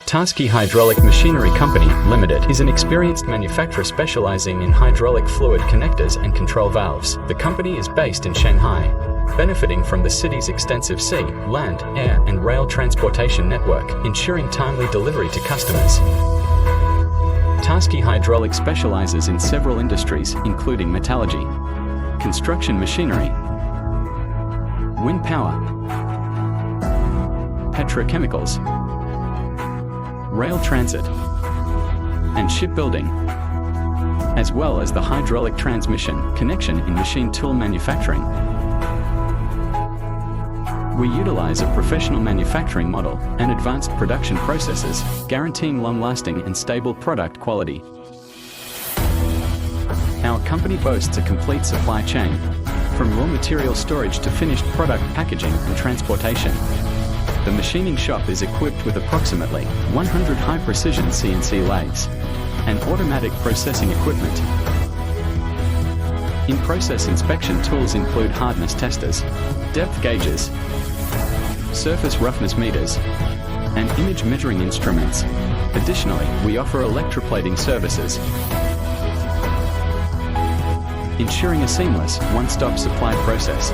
Taske Hydraulic Machinery Company Limited is an experienced manufacturer specializing in hydraulic fluid connectors and control valves. The company is based in Shanghai, benefiting from the city's extensive sea, land, air, and rail transportation network, ensuring timely delivery to customers. Taske Hydraulic specializes in several industries, including metallurgy, construction machinery, wind power, petrochemicals, rail transit, and shipbuilding, as well as the hydraulic transmission connection in machine tool manufacturing. We utilize a professional manufacturing model and advanced production processes, guaranteeing long-lasting and stable product quality. Our company boasts a complete supply chain, from raw material storage to finished product packaging and transportation. The machining shop is equipped with approximately 100 high-precision CNC lathes and automatic processing equipment. In-process inspection tools include hardness testers, depth gauges, surface roughness meters, and image measuring instruments. Additionally, we offer electroplating services, ensuring a seamless, one-stop supply process.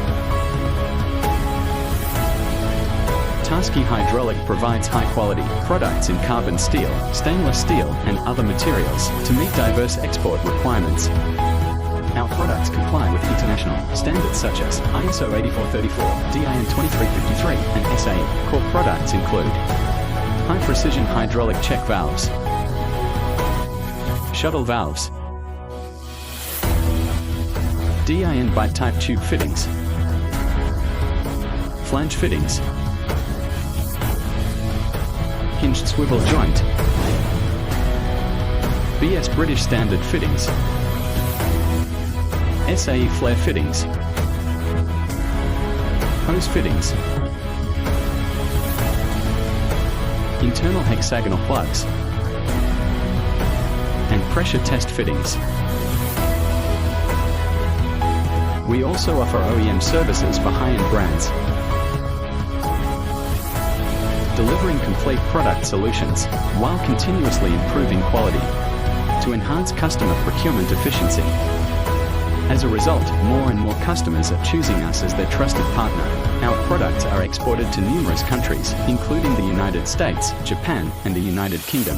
Taske Hydraulic provides high-quality products in carbon steel, stainless steel, and other materials to meet diverse export requirements. Our products comply with international standards such as ISO 8434, DIN 2353, and SAE. Core products include high-precision hydraulic check valves, shuttle valves, DIN bite-type tube fittings, flange fittings, hinged swivel joint, BS British Standard fittings, SAE flare fittings, hose fittings, internal hexagonal plugs, and pressure test fittings. We also offer OEM services for high-end brands, delivering complete product solutions while continuously improving quality to enhance customer procurement efficiency. As a result, more and more customers are choosing us as their trusted partner. Our products are exported to numerous countries, including the United States, Japan, and the United Kingdom.